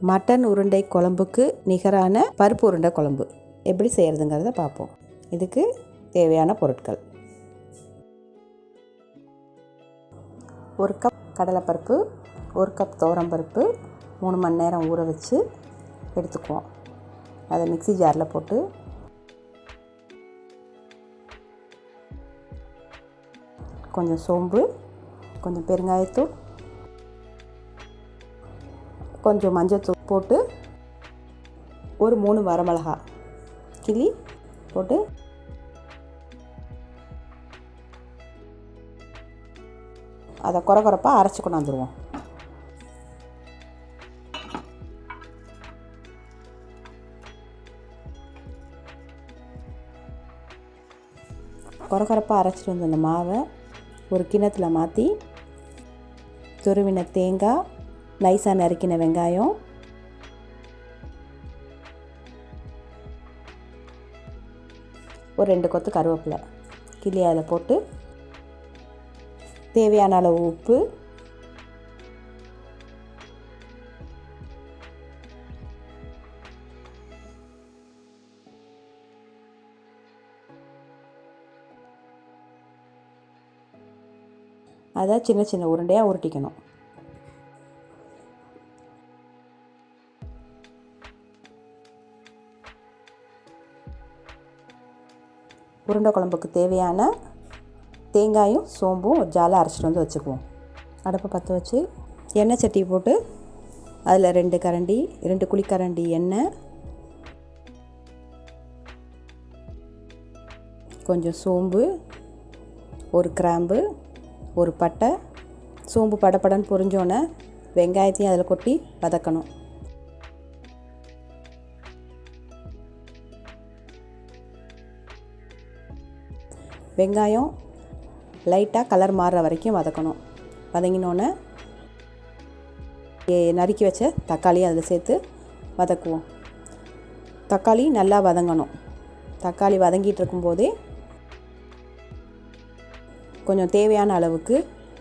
Mutton உருண்டை குழம்புக்கு நிகரான பருப்பு உருண்டை குழம்பு எப்படி செய்கிறதுங்கிறத பார்ப்போம். இதுக்கு தேவையான பொருட்கள்: 1 கப் கடலைப்பருப்பு, 1 கப் துவரம்பருப்பு 3 மணி நேரம் ஊற வச்சு எடுத்துக்குவோம். அதை மிக்ஸி ஜாரில் போட்டு கொஞ்சம் சோம்பு, கொஞ்சம் பெருங்காயத்தூள், கொஞ்சம் மஞ்சள்தூள் போட்டு ஒரு 3 வரமிளகா கிள்ளி போட்டு அதை கொரகொரப்பாக அரைச்சி கொண்டாந்துருவோம். கொரகொரப்பாக அரைச்சிட்டு வந்த அந்த மாவை ஒரு கிண்ணத்தில் மாற்றி துருவின தேங்காய், நைஸாக நறுக்கின வெங்காயம், ஒரு 2 கொத்து கருவேப்பிலை கிள்ளி அதில் போட்டு தேவையான அளவு உப்பு, அதை சின்ன சின்ன உருண்டையாக உருட்டிக்கணும். உருண்டை குழம்புக்கு தேவையான தேங்காயும் சோம்பும் ஒரு ஜாலை அரைச்சிட்டு வந்து வச்சுக்குவோம். அடுப்பை பற்ற வச்சு எண்ணெய் சட்டி போட்டு அதில் 2 குழிக்கரண்டி எண்ணெய், கொஞ்சம் சோம்பு, ஒரு கிராம்பு, ஒரு பட்டை. சோம்பு படப்படன்னு பொரிஞ்சோன்னே வெங்காயத்தையும் அதில் கொட்டி வதக்கணும். வெங்காயம் லைட்டாக கலர் மாறுற வரைக்கும் வதக்கணும். வதங்கினோன்னே நறுக்கி வச்ச தக்காளியை அதில் சேர்த்து வதக்குவோம். தக்காளி நல்லா வதங்கணும். தக்காளி வதங்கிட்டு இருக்கும்போதே கொஞ்சம் தேவையான அளவுக்கு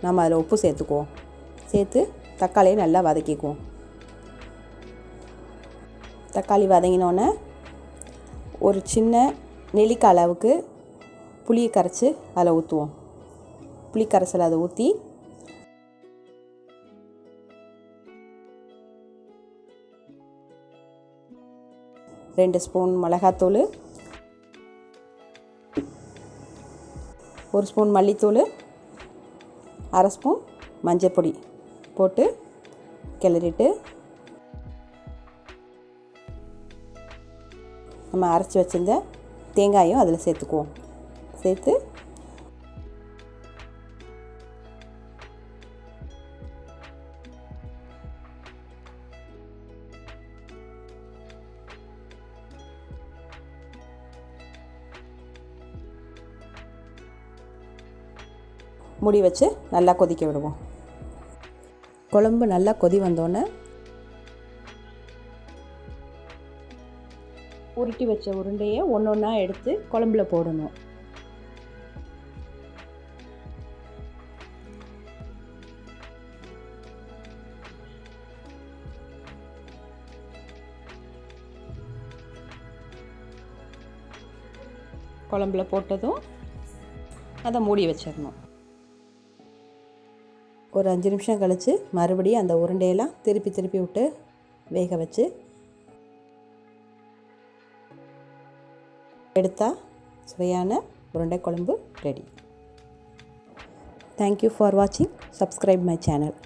நம்ம அதில் உப்பு சேர்த்துக்குவோம். சேர்த்து தக்காளியை நல்லா வதக்கிக்குவோம். தக்காளி வதங்கினோன்னே ஒரு சின்ன நெல்லிக்காய் அளவுக்கு புளியை கரைச்சி அதில் ஊற்றுவோம். புளி கரைசல் அதை ஊற்றி ரெண்டு ஸ்பூன் மிளகாத்தூள், 1 ஸ்பூன் மல்லித்தூள், 1/2 ஸ்பூன் மஞ்சள் பொடி போட்டு கிளறிட்டு நம்ம அரைச்சி வச்சிருந்த தேங்காயும் அதில் சேர்த்துக்குவோம். சேர்த்து மூடி வச்சு நல்லா கொதிக்க விடுவோம். குழம்பு நல்லா கொதி வந்தோடனே உருட்டி வச்ச உருண்டையை ஒன்றா எடுத்து குழம்புல போடணும். குழம்புல போட்டதும் அதை மூடி வச்சிடணும். ஒரு 5 நிமிஷம் கழித்து மறுபடியும் அந்த உருண்டையெல்லாம் திருப்பி விட்டு வேக வச்சு எடுத்தால் சுவையான உருண்டை குழம்பு ரெடி. தேங்க்யூ ஃபார் வாட்சிங். Subscribe my channel.